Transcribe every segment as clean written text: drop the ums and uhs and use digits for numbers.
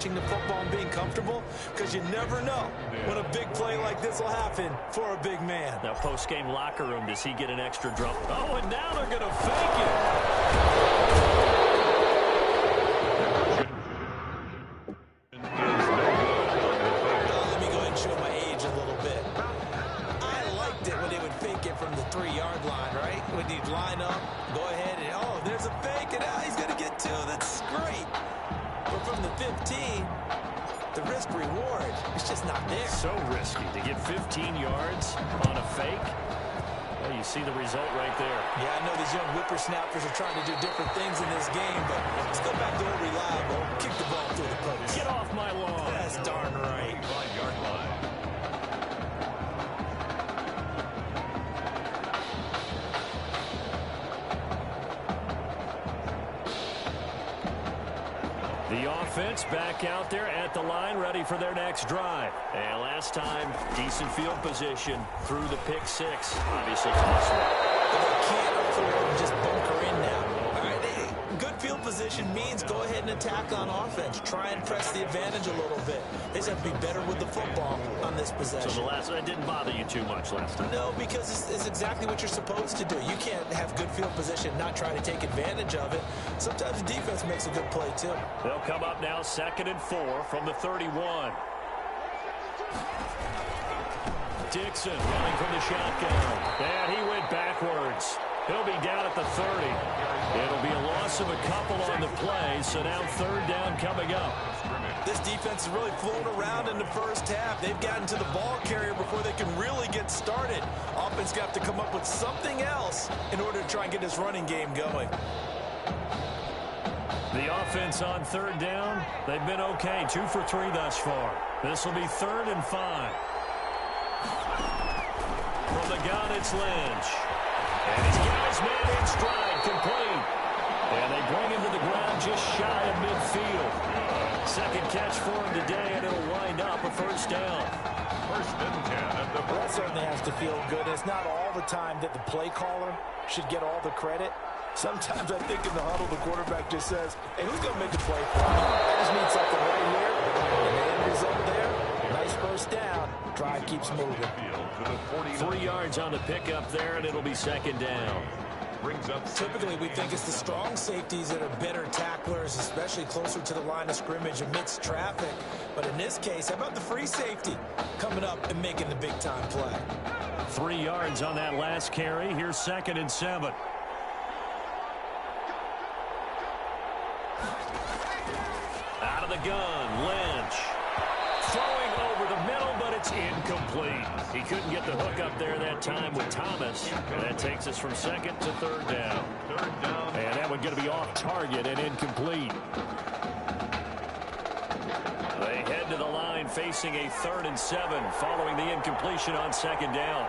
the football and being comfortable, because you never know when a big play like this will happen for a big man. Now, post-game locker room, does he get an extra drop? Oh, and now they're going to fake it. Let me go ahead and show my age a little bit. I liked it when they would fake it from the 3-yard line, right? When you'd line up, go ahead and, oh, there's a fake, and now he's going to get 2. That's great. But from the 15, the risk-reward is just not there. So risky to get 15 yards on a fake. Well, you see the result right there. Yeah, I know these young whippersnappers are trying to do different things in this game, but let's go back to old reliable. Kick the ball through the post. Get off my lawn. That's darn right. 5-yard line. The offense back out there at the line, ready for their next drive. And last time, decent field position through the pick 6. Obviously, possible. But they can't afford to just bunker in now. All right, good field position means go ahead and attack on offense. Try and press the advantage a little bit. They just have to be better with the football on this possession. So that didn't bother you too much last time? No, because it's exactly what you're supposed to do. You can't have good field position, not try to take advantage of it. Sometimes the defense makes a good play, too. They'll come up now 2nd and 4 from the 31. Dixon running from the shotgun. And he went backwards. He'll be down at the 30. It'll be a loss of a couple on the play, so now 3rd down coming up. This defense is really flown around in the first half. They've gotten to the ball carrier before they can really get started. Offense got to come up with something else in order to try and get this running game going. The offense on 3rd down, they've been okay. 2 for 3 thus far. This will be 3rd and 5. From the gun, it's Lynch. And he's got his man in stride, complete. And they bring him to the ground just shy of midfield. 2nd catch for him today, and it'll wind up a 1st down. 1st and 10 at the 40. That certainly has to feel good. It's not all the time that the play caller should get all the credit. Sometimes I think in the huddle, the quarterback just says, hey, who's going to make the play for me? I just need something right here. And the end result there, nice 1st down. Drive keeps moving. 3 yards on the pickup there, and it'll be 2nd down. Typically, we think it's the strong safeties that are better tacklers, especially closer to the line of scrimmage amidst traffic. But in this case, how about the free safety coming up and making the big-time play? 3 yards on that last carry. Here's 2nd and 7. Out of the gun, Lynch. Throwing over the middle, but it's incomplete. He couldn't get the hook up there that time with Thomas. And that takes us from 2nd to 3rd down. And that one's going to be off target and incomplete. They head to the line facing a 3rd and 7 following the incompletion on 2nd down.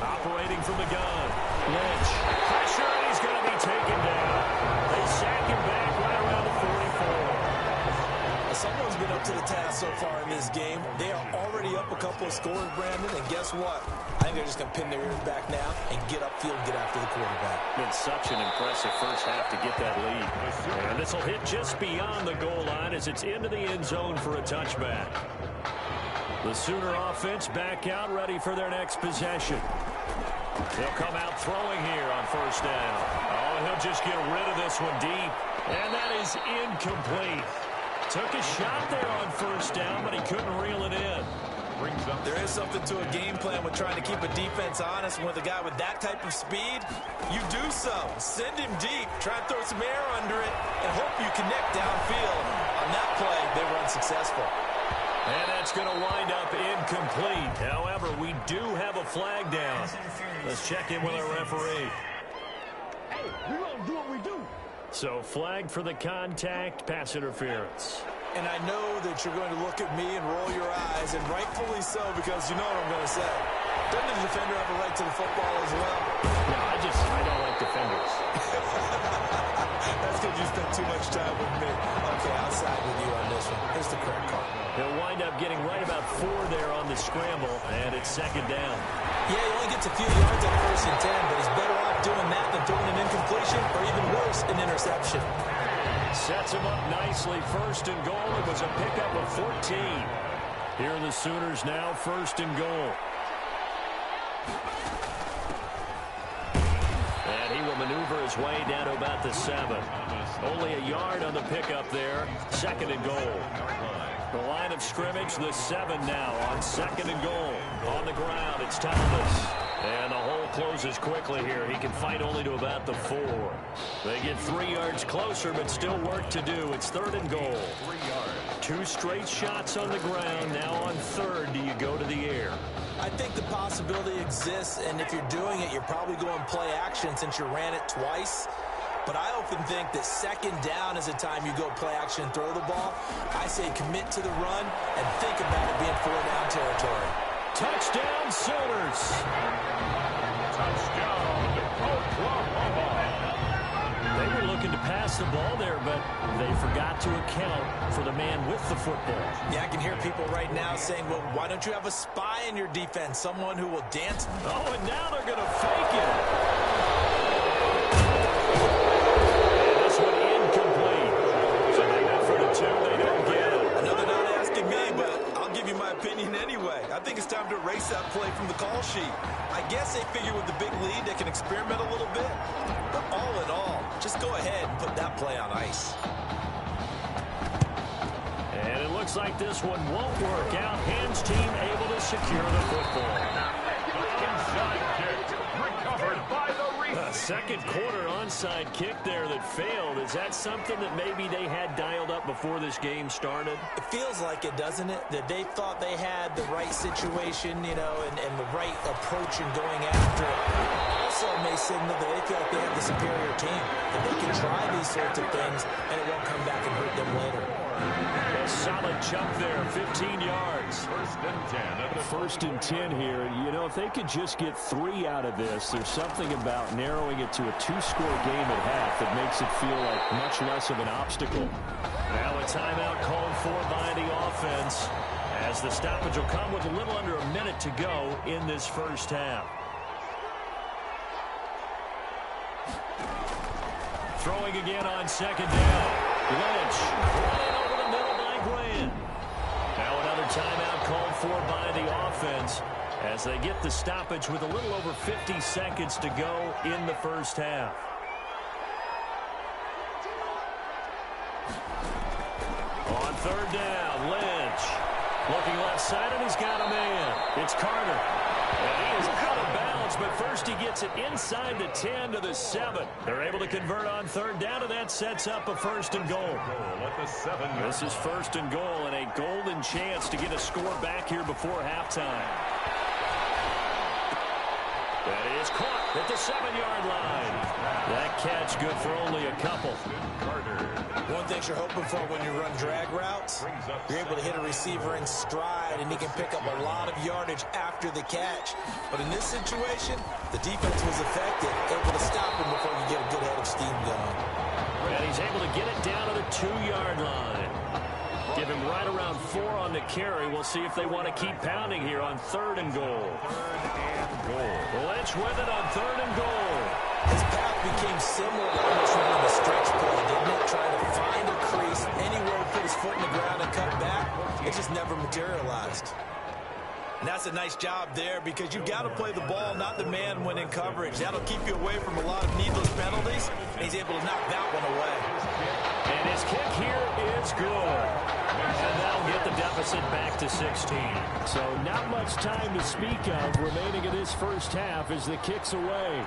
Operating from the gun. Lynch. Pressure, and he's going to be taken down. They sack him back right around the 44. Someone's been up to the task so far in this game. They are already up a couple of scores, Brandon, and guess what? I think they're just going to pin their ears back now and get upfield, get after the quarterback. Been such an impressive first half to get that lead. And this will hit just beyond the goal line as it's into the end zone for a touchback. The Sooner offense back out, ready for their next possession. They'll come out throwing here on 1st down. Oh, he'll just get rid of this one deep. And that is incomplete. Took a shot there on 1st down, but he couldn't reel it in. There is something to a game plan with trying to keep a defense honest. With a guy with that type of speed, you do so. Send him deep, try and throw some air under it, and hope you connect downfield. On that play, they were unsuccessful. And that's going to wind up incomplete. However, we do have a flag down. Let's check in with our referee. Hey, we're going to do what we do. So flag for the contact, pass interference. And I know that you're going to look at me and roll your eyes, and rightfully so, because you know what I'm going to say. Doesn't the defender have a right to the football as well? No, I don't like defenders. That's because you spent too much time with me. Okay, I'll side with you on this one. Here's the correct call. He'll wind up getting right about 4 there on the scramble, and it's 2nd down. Yeah, he only gets a few yards on 1st and 10, but he's better off doing that than throwing an incompletion, or even worse, an interception. Sets him up nicely. First and goal. It was a pickup of 14. Here are the Sooners now, first and goal. And he will maneuver his way down to about the 7. Only a yard on the pickup there. Second and goal. The line of scrimmage, the 7 now on second and goal. On the ground, it's Thomas. And the hole closes quickly here. He can fight only to about the 4. They get 3 yards closer, but still work to do. It's third and goal. 3 yards. 2 straight shots on the ground. Now on third, do you go to the air? I think the possibility exists, and if you're doing it, you're probably going play action since you ran it twice. But I often think that second down is a time you go play action and throw the ball. I say commit to the run and think about it being 4-down territory. Touchdown, Sooners. Touchdown, Oklahoma. They were looking to pass the ball there, but they forgot to account for the man with the football. Yeah, I can hear people right now saying, well, why don't you have a spy in your defense, someone who will dance? Oh, and now they're going to fake it. And this one incomplete. So they go for the 2. They don't get it. I know they're not asking me, but I'll give you my opinion anyway. I think it's time to erase that play from the call sheet. I guess they figure with the big lead they can experiment a little bit. But all in all, just go ahead and put that play on ice. And it looks like this one won't work out. Hands team able to secure the football. Inside kick, recovered by the A second quarter onside kick there that failed. Is that something that maybe they had dialed up before this game started? It feels like it, doesn't it? That they thought they had the right situation, you know, and the right approach in going after it. Also may signal that they feel like they have the superior team, that they can try these sorts of things and it won't come back and hurt them later. A solid jump there, 15 yards. First and 10. First and 10 here. You know, if they could just get 3 out of this, there's something about narrowing it to a 2-score game at half that makes it feel like much less of an obstacle. Now a timeout called for by the offense, as the stoppage will come with a little under a minute to go in this first half. Throwing again on second down. Lynch running over the middle by Grant. Now another timeout called for by the offense as they get the stoppage with a little over 50 seconds to go in the first half. On third down, Lynch looking left side, and he's got a man. It's Carter. And he is out of bounds, but first he gets it inside the 10 to the 7. They're able to convert on third down, and that sets up a first and goal. At the 7. This is first and goal, and a golden chance to get a score back here before halftime. That is caught at the 7-yard line. That catch good for only a couple. Carter. One thing you're hoping for when you run drag routes, you're able to hit a receiver in stride, and he can pick up a lot of yardage after the catch. But in this situation, the defense was effective, able to stop him before you get a good head of steam going. And he's able to get it down to the 2-yard line. Give him right around 4 on the carry. We'll see if they want to keep pounding here on third and goal. Lynch with it on third and goal. His path became similar to almost running a stretch play, didn't it? Trying to find a crease, anywhere to put his foot in the ground and cut back. It just never materialized. And that's a nice job there because you've got to play the ball, not the man when in coverage. That'll keep you away from a lot of needless penalties, and he's able to knock that one away. And his kick here is good. And that'll get the deficit back to 16. So not much time to speak of remaining in this first half as the kick's away.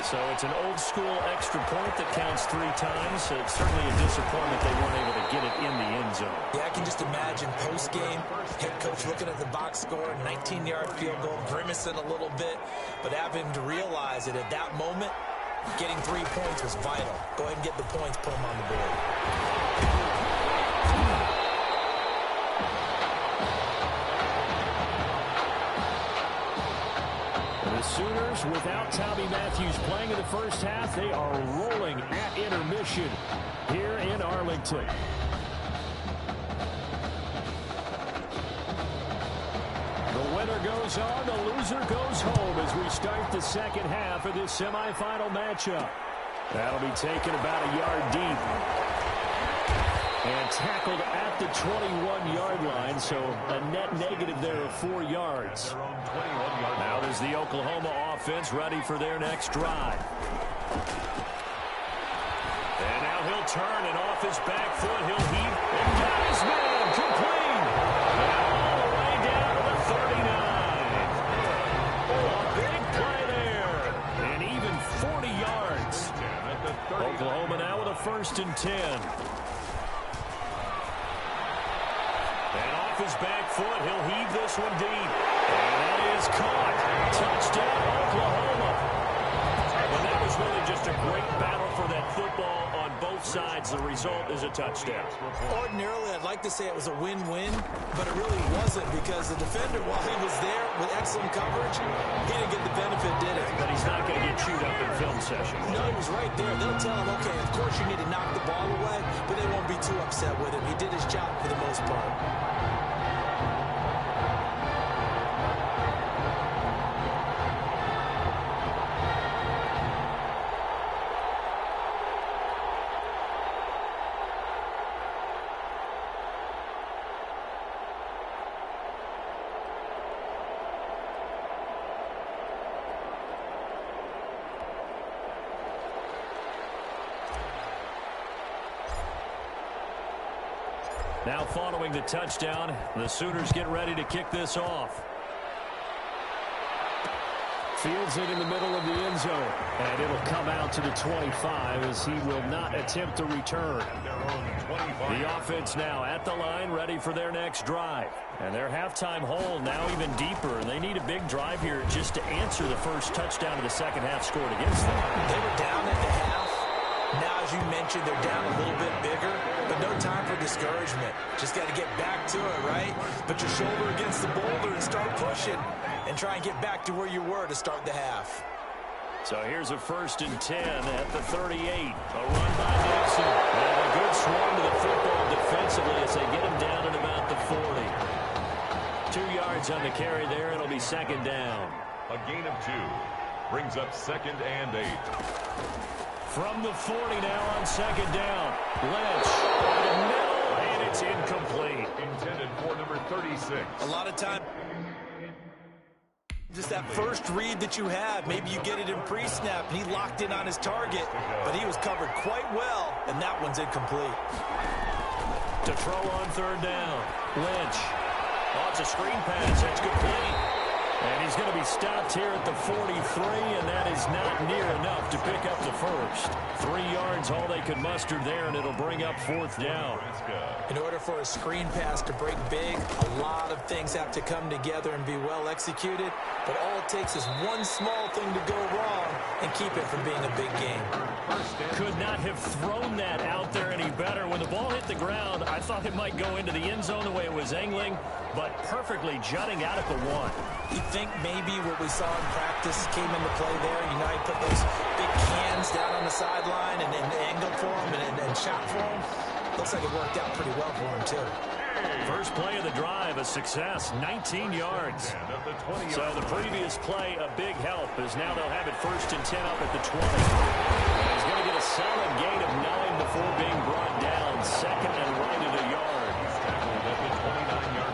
So it's an old-school extra point that counts 3 times. So it's certainly a disappointment they weren't able to get it in the end zone. Yeah, I can just imagine post-game, head coach looking at the box score, 19-yard field goal, grimacing a little bit, but having to realize that at that moment, getting 3 points was vital. Go ahead and get the points, put them on the board. The Sooners, without Tommy Matthews playing in the first half, they are rolling at intermission here in Arlington. The winner goes on, the loser goes home as we start the second half of this semifinal matchup. That'll be taken about a yard deep. And tackled at the 21-yard line, so a net negative there of 4 yards. Now there's the Oklahoma offense ready for their next drive. And now he'll turn, and off his back foot, he'll heave. And got his man complete. And all the way down to the 39. A big play there. And even 40 yards. Oklahoma now with a 1st and 10. And off his back foot, he'll heave this one deep. And that is caught. Touchdown, Oklahoma. And that was really just a great battle for that football on both sides. The result is a touchdown. Ordinarily, I'd like to say it was a win-win, but it really wasn't because the defender, while he was there with excellent coverage, he didn't get the benefit, did it? But he's not going to get chewed up in film session. No, he was right there. They'll tell him, okay, of course you need to knock the ball away, but they won't be too upset with him. He did his job for the most part. Now following the touchdown, the Sooners get ready to kick this off. Fields it in the middle of the end zone. And it'll come out to the 25 as he will not attempt to return. The offense now at the line, ready for their next drive. And their halftime hole now even deeper. And they need a big drive here just to answer the first touchdown of the second half scored against them. They were down at the half. Now, as you mentioned, they're down a little bit bigger, but no time for discouragement. Just got to get back to it, right? Put your shoulder against the boulder and start pushing and try and get back to where you were to start the half. So here's a 1st and 10 at the 38. A run by Nixon. And a good swung to the football defensively as they get him down at about the 40. 2 yards on the carry there. It'll be 2nd down. A gain of 2 brings up 2nd and 8. From the 40 now on 2nd down. Lynch over the middle, and it's incomplete. Intended for number 36. A lot of time, just that first read that you have, maybe you get it in pre-snap, and he locked in on his target, but he was covered quite well, and that one's incomplete. To throw on 3rd down. Lynch. Oh, it's a screen pass. That's complete. And he's going to be stopped here at the 43, and that is not near enough to pick up the first. 3 yards, all they could muster there, and it'll bring up 4th down. In order for a screen pass to break big, a lot of things have to come together and be well executed, but all it takes is one small thing to go wrong and keep it from being a big game. Could not have thrown that out there any better. When the ball hit the ground, I thought it might go into the end zone the way it was angling, but perfectly jutting out at the 1. You think maybe what we saw in practice came into play there? You know, he put those big cans down on the sideline and angled for him and shot for him. Looks like it worked out pretty well for him, too. First play of the drive, a success, 19 yards. So the previous play, a big help, as now they'll have it 1st and 10 up at the 20. And he's going to get a solid gain of 9 before being brought down. 2nd and right at a yard.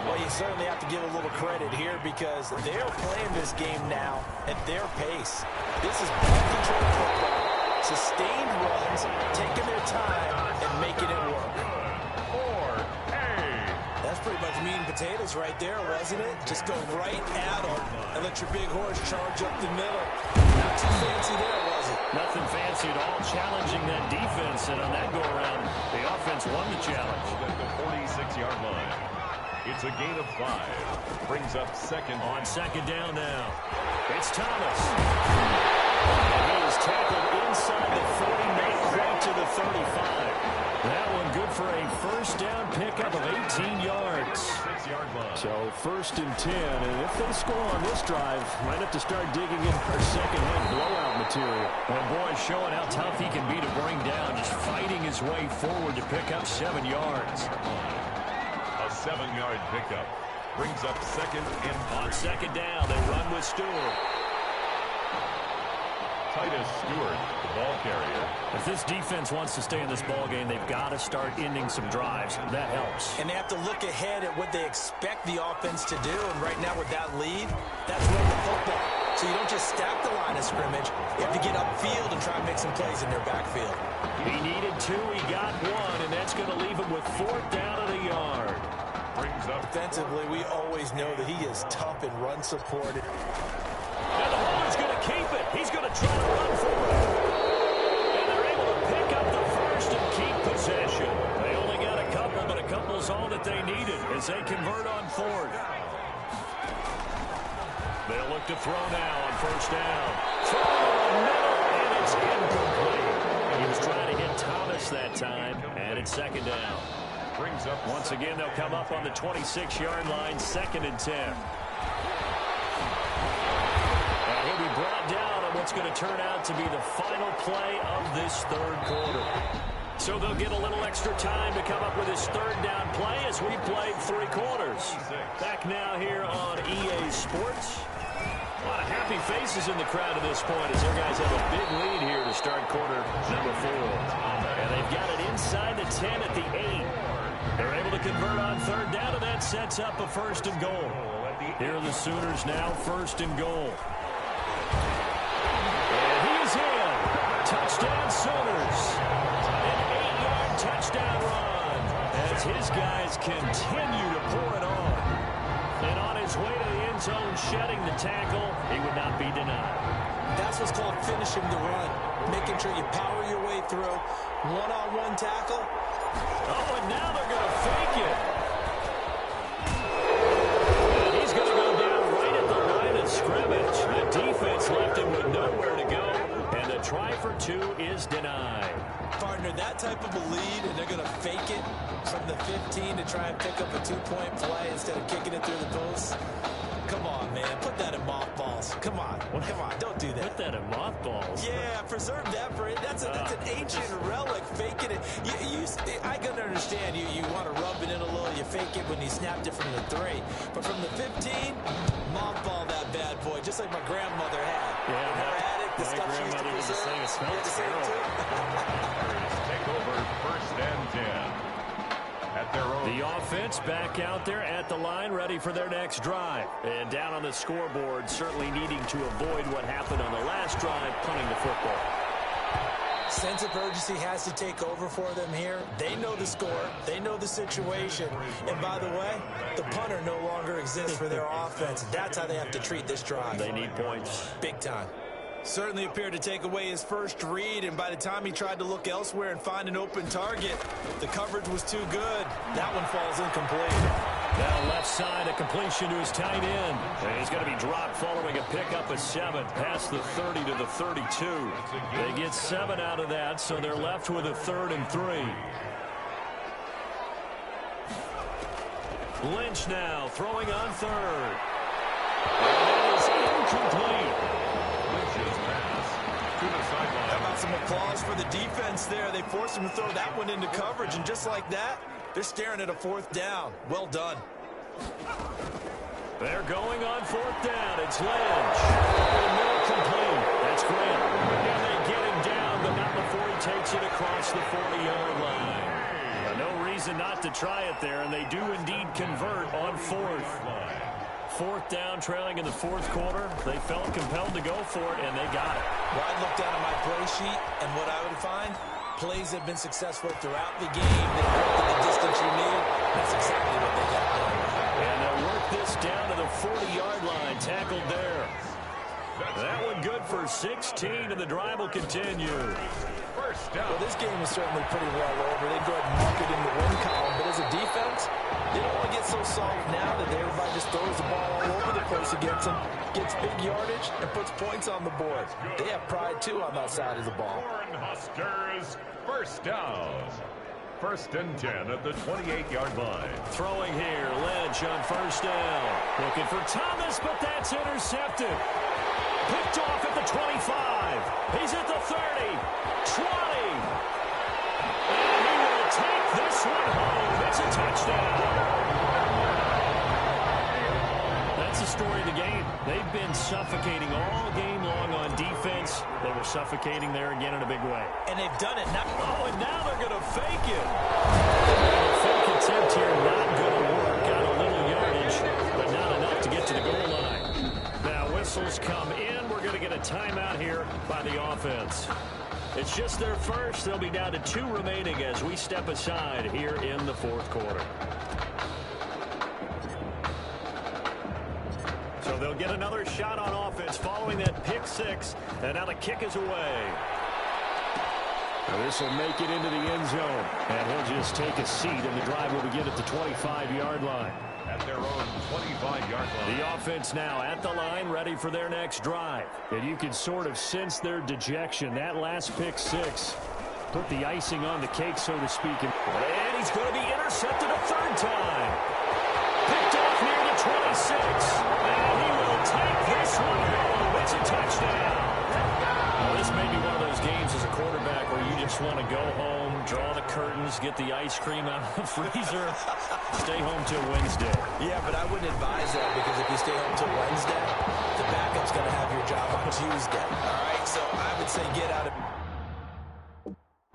Well, you certainly have to give a little credit here because they're playing this game now at their pace. This is ball-control football, sustained runs, taking their time, and making it work. That's pretty much meat and potatoes right there, wasn't it? Just go right at them and let your big horse charge up the middle. Not too fancy there, was it? Nothing fancy at all, challenging that defense, and on that go-around, the offense won the challenge. At the 46-yard line. It's a gain of 5. Brings up 2nd. On 2nd down now. It's Thomas. And he is tackled inside the 40, made right to the 35. That one good for a 1st down pickup of 18 yards. 6-yard line. So 1st and 10, and if they score on this drive, might have to start digging in for second-hand blowout material. Well, boy, showing how tough he can be to bring down, just fighting his way forward to pick up 7 yards. A 7-yard pickup brings up 2nd and 3. On 2nd down, they run with Stewart. Titus Stewart, the ball carrier. If this defense wants to stay in this ball game, they've got to start ending some drives. That helps. And they have to look ahead at what they expect the offense to do. And right now with that lead, that's run the football. So you don't just stack the line of scrimmage. You have to get upfield and try and make some plays in their backfield. He needed 2. He got 1, and that's going to leave him with 4th down of the yard. Brings up Defensively, we always know that he is tough and run supported. And the holder's going to keep it. He's going to try to run for it. And they're able to pick up the first and keep possession. They only got a couple, but a couple's all that they needed as they convert on 4th. They'll look to throw now on 1st down. Throw in the middle, and it's incomplete. He was trying to hit Thomas that time, and it's 2nd down. brings up. Once again, they'll come up on the 26-yard line, 2nd and 10. And he'll be brought down on what's going to turn out to be the final play of this 3rd quarter. So they'll get a little extra time to come up with his 3rd down play as we played 3 quarters. Back now here on EA Sports. A lot of happy faces in the crowd at this point as their guys have a big lead here to start quarter number 4. And they've got it inside the 10 at the 8. They're able to convert on 3rd down, and that sets up a 1st and goal. Here are the Sooners now, 1st and goal. And he's in. Touchdown Sooners. An 8-yard touchdown run as his guys continue to pour it on. And on his way to the end zone, shedding the tackle, he would not be denied. That's what's called finishing the run. Making sure you power your way through. One-on-one tackle. Oh, and now they're going to fake it. And he's going to go down right at the line of scrimmage. The defense left him with nowhere to go. And the try for 2 is denied. Partner, that type of a lead, and they're going to fake it from the 15 to try and pick up a 2-point play instead of kicking it through the post. Come on, man. Put that in mothballs. Come on. Come on. Don't do that. Put that in mothballs? Yeah, preserve that for it. That's an ancient relic, faking it. I can understand you want to rub it in a little. You fake it when you snapped it from the 3. But from the 15, mothball that bad boy, just like my grandmother had. Yeah, her attic, the my stuff she used to grandmother was the preserve. same. It smelled terrible. Take over 1st and 10. At their own. The offense back out there at the line, ready for their next drive. And down on the scoreboard, certainly needing to avoid what happened on the last drive, punting the football. Sense of urgency has to take over for them here. They know the score. They know the situation. And by the way, the punter no longer exists for their offense. That's how they have to treat this drive. They need points. Big time. Certainly appeared to take away his first read, and by the time he tried to look elsewhere and find an open target, the coverage was too good. That one falls incomplete. Now left side, a completion to his tight end. And he's going to be dropped following a pickup of 7 past the 30 to the 32. They get 7 out of that, so they're left with a 3rd and 3. Lynch now throwing on 3rd. And that is incomplete. How about some applause for the defense there? They forced him to throw that one into coverage, and just like that, they're staring at a 4th down. Well done. They're going on 4th down. It's Lynch. The middle complete. That's Grant. And they get him down, but not before he takes it across the 40-yard line. No reason not to try it there, and they do indeed convert on 4th. 4th down, trailing in the 4th quarter. They felt compelled to go for it, and they got it. Well, I'd look down at my play sheet, and what I would find, plays have been successful throughout the game. They've worked at the distance you need. That's exactly what they got done. And they'll work this down to the 40-yard line, tackled there. That one good for 16, and the drive will continue. Well, this game is certainly pretty well over. They go ahead and mark it in the win column, but as a defense, they don't want to get so soft now that everybody just throws the ball all over the place against them, gets big yardage, and puts points on the board. They have pride, too, on that side of the ball. Huskers, 1st down. 1st and 10 at the 28-yard line. Throwing here, Lynch on 1st down. Looking for Thomas, but that's intercepted. Picked off at the 25. He's at the 30, 20. And he will take this one home. It's a touchdown. That's the story of the game. They've been suffocating all game long on defense. They were suffocating there again in a big way. And they've done it now. Oh, and now they're going to fake it. The fake attempt here not going to work. Got a little yardage, but not enough to get to the goal line. Now whistles come in. We're going to get a timeout here by the offense. It's just their first. They'll be down to 2 remaining as we step aside here in the fourth quarter. So they'll get another shot on offense following that pick 6. And now the kick is away. This will make it into the end zone. And he'll just take a seat, and the drive will begin at the 25-yard line. At their own 25-yard line. The offense now at the line, ready for their next drive. And you can sort of sense their dejection. That last pick 6 put the icing on the cake, so to speak. And he's going to be intercepted a third time. Picked off near the 26. And he will take this one home. It's a touchdown. Well, this may be one of those games as a quarterback where you just want to go home, draw the curtains, get the ice cream out of the freezer, stay home till Wednesday. Yeah, but I wouldn't advise that, because if you stay home till Wednesday, the backup's going to have your job on Tuesday. All right, so I would say get out of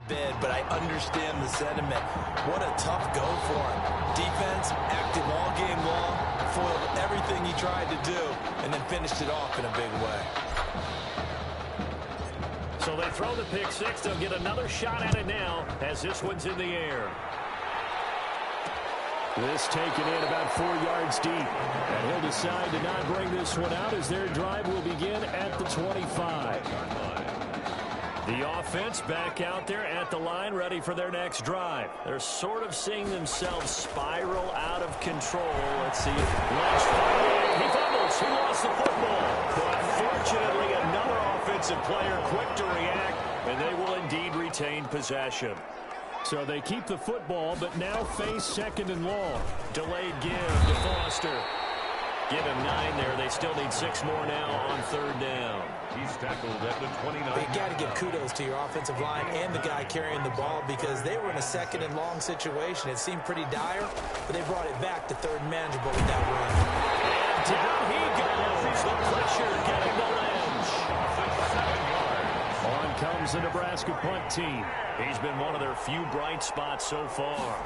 bed, but I understand the sentiment. What a tough go for him. Defense, active all game long, foiled everything he tried to do, and then finished it off in a big way. So they throw the pick 6. They'll get another shot at it now as this one's in the air. This taken in about 4 yards deep. And he'll decide to not bring this one out as their drive will begin at the 25. The offense back out there at the line, ready for their next drive. They're sort of seeing themselves spiral out of control. Let's see. Lynch fighting. He fumbles. He lost the football. But fortunately, another offensive player quick to react, and they will indeed retain possession. So they keep the football, but now face 2nd and long. Delayed give to Foster. Give him 9 there. They still need 6 more now on 3rd down. He's tackled at the 29. But you got to give kudos to your offensive line and the guy carrying the ball, because they were in a 2nd and long situation. It seemed pretty dire, but they brought it back to 3rd and manageable with that run. And down he goes. The pressure getting the Lynch. On comes the Nebraska punt team. He's been one of their few bright spots so far.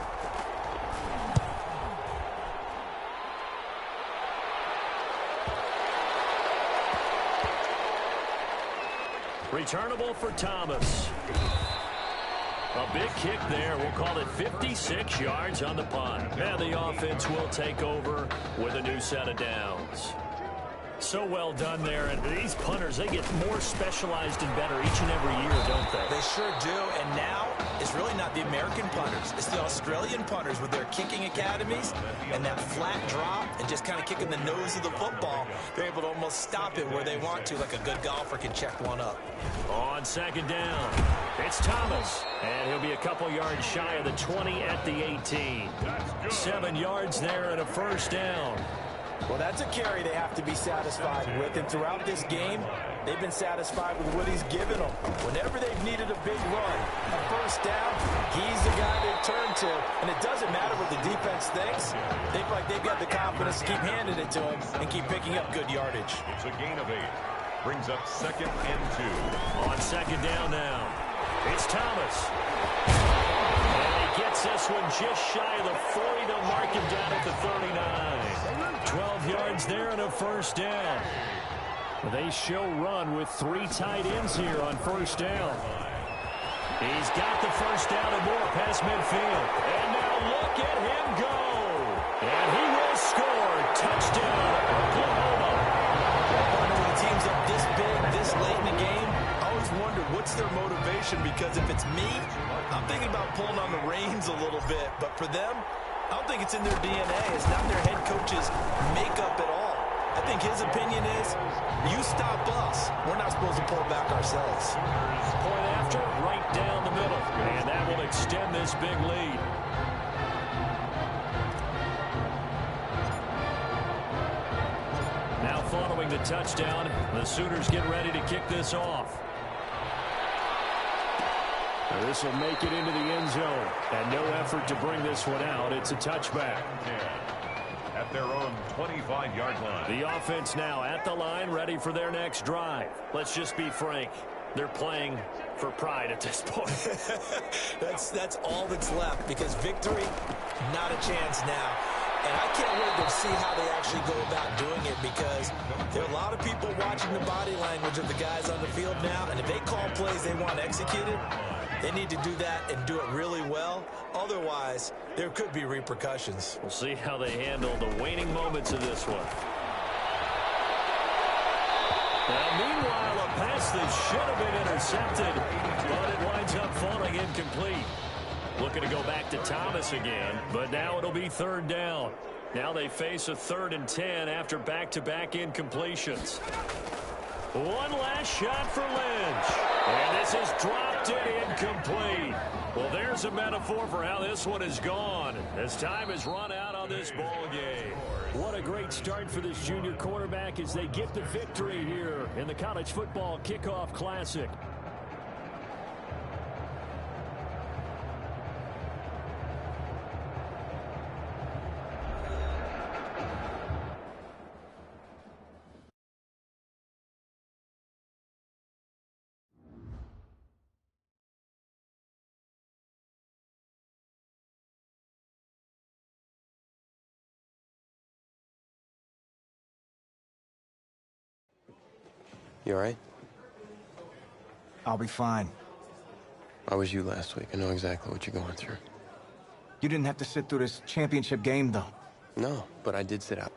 Returnable for Thomas. A big kick there. We'll call it 56 yards on the punt. And the offense will take over with a new set of downs. So well done there. And these punters, they get more specialized and better each and every year, don't they? They sure do. And now it's really not the American punters. It's the Australian punters with their kicking academies and that flat drop and just kind of kicking the nose of the football. They're able to almost stop it where they want to, like a good golfer can check one up. On 2nd down, it's Thomas. And he'll be a couple yards shy of the 20 at the 18. 7 yards there and a 1st down. Well, that's a carry they have to be satisfied with. And throughout this game, they've been satisfied with what he's given them. Whenever they've needed a big run, a 1st down, he's the guy they turn to. And it doesn't matter what the defense thinks. They feel like they've got the confidence to keep handing it to him and keep picking up good yardage. It's a gain of 8. Brings up 2nd and 2. On 2nd down now, it's Thomas. And he gets this one just shy of the 40 to mark him down at the 39. 12 yards there and a 1st down. They show run with 3 tight ends here on 1st down. He's got the 1st down and more past midfield. And now look at him go. And he will score. Touchdown, Oklahoma. When a team's up this big, this late in the game, I always wonder what's their motivation, because if it's me, I'm thinking about pulling on the reins a little bit. But for them, I don't think it's in their DNA. It's not their head coach's makeup at all. I think his opinion is, you stop us, we're not supposed to pull back ourselves. Point after, right down the middle. And that will extend this big lead. Now following the touchdown, the Sooners get ready to kick this off. This will make it into the end zone. And no effort to bring this one out. It's a touchback. at their own 25-yard line. The offense now at the line, ready for their next drive. Let's just be frank. They're playing for pride at this point. That's all that's left, because victory, not a chance now. And I can't wait to see how they actually go about doing it, because there are a lot of people watching the body language of the guys on the field now, and if they call plays they want executed, they need to do that and do it really well. Otherwise, there could be repercussions. We'll see how they handle the waning moments of this one. Now, meanwhile, a pass that should have been intercepted, but it winds up falling incomplete. Looking to go back to Thomas again, but now it'll be third down. Now they face a 3rd and 10 after back-to-back incompletions. One last shot for Lynch. And this is dropped in incomplete. Well, there's a metaphor for how this one is gone, as time has run out on this ball game. What a great start for this junior quarterback as they get the victory here in the College Football Kickoff Classic. You all right? I'll be fine. I was you last week. I know exactly what you're going through. You didn't have to sit through this championship game, though. No, but I did sit out.